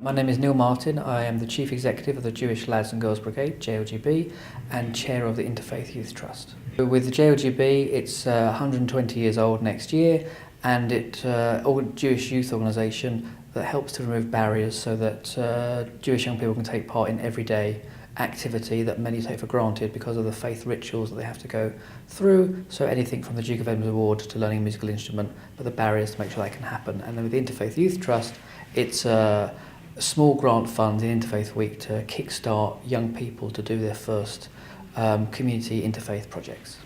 My name is Neil Martin. I am the Chief Executive of the Jewish Lads and Girls Brigade, JLGB, and Chair of the Interfaith Youth Trust. With the JLGB, it's 120 years old next year, and it's a Jewish youth organisation that helps to remove barriers so that Jewish young people can take part in everyday activity that many take for granted because of the faith rituals that they have to go through. So anything from the Duke of Edinburgh Award to learning a musical instrument, but the barriers to make sure that can happen. And then with the Interfaith Youth Trust, it's a small grant fund in Interfaith Week to kickstart young people to do their first community interfaith projects.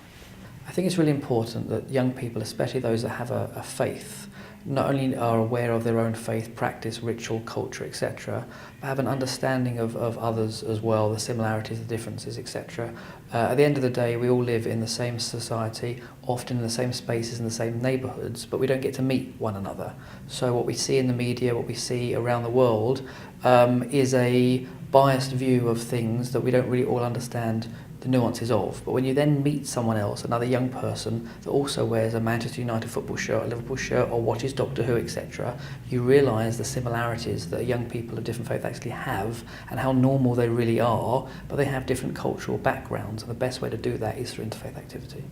I think it's really important that young people, especially those that have a faith, not only are aware of their own faith, practice, ritual, culture, etc., but have an understanding of others as well, the similarities, the differences, etc. At the end of the day, we all live in the same society, often in the same spaces, in the same neighbourhoods, but we don't get to meet one another. So what we see in the media, what we see around the world, is a biased view of things that we don't really all understand the nuances of. But when you then meet someone else, another young person that also wears a Manchester United football shirt, a Liverpool shirt, or watches Doctor Who, etc., you realise the similarities that young people of different faiths actually have and how normal they really are, but they have different cultural backgrounds, and the best way to do that is through interfaith activity.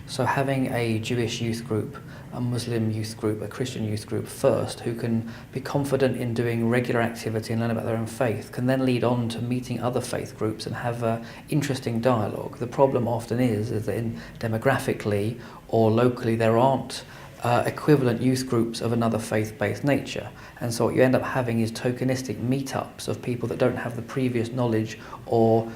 So having a Jewish youth group, a Muslim youth group, a Christian youth group first, who can be confident in doing regular activity and learn about their own faith, can then lead on to meeting other faith groups and have an interesting dialogue. The problem often is that demographically or locally there aren't equivalent youth groups of another faith-based nature. And so what you end up having is tokenistic meetups of people that don't have the previous knowledge or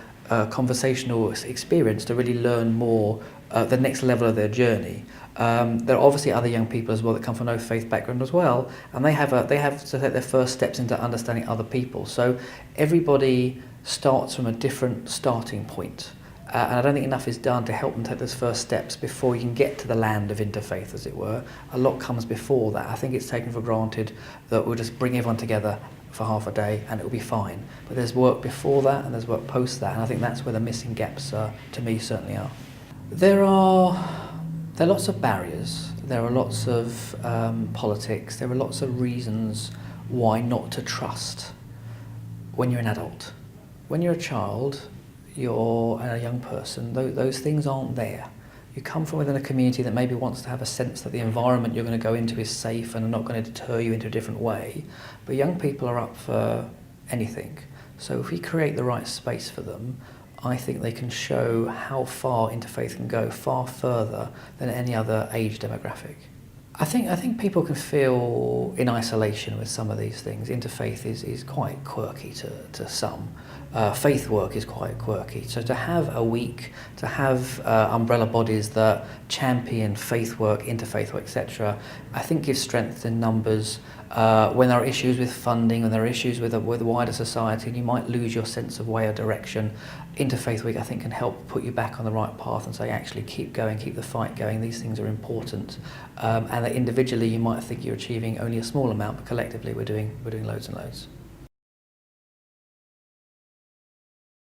conversational experience to really learn more the next level of their journey. There are obviously other young people as well that come from no faith background as well, and they have to take their first steps into understanding other people. So everybody starts from a different starting point, and I don't think enough is done to help them take those first steps before you can get to the land of interfaith, as it were. A lot comes before that. I think it's taken for granted that we'll just bring everyone together for half a day and it'll be fine. But there's work before that and there's work post that, and I think that's where the missing gaps, to me, certainly are. There are lots of barriers, there are lots of politics, there are lots of reasons why not to trust when you're an adult. When you're a child, you're a young person, those things aren't there. You come from within a community that maybe wants to have a sense that the environment you're going to go into is safe and not going to deter you into a different way, but young people are up for anything. So if we create the right space for them, I think they can show how far interfaith can go, far further than any other age demographic. I think people can feel in isolation with some of these things. Interfaith is quite quirky to some. Faith work is quite quirky. So to have a week, to have umbrella bodies that champion faith work, interfaith work, etc., I think gives strength in numbers. When there are issues with funding, when there are issues with wider society, and you might lose your sense of way or direction, Interfaith Week, I think, can help put you back on the right path and say, actually, keep going, keep the fight going, these things are important. And that individually you might think you're achieving only a small amount, but collectively we're doing loads and loads.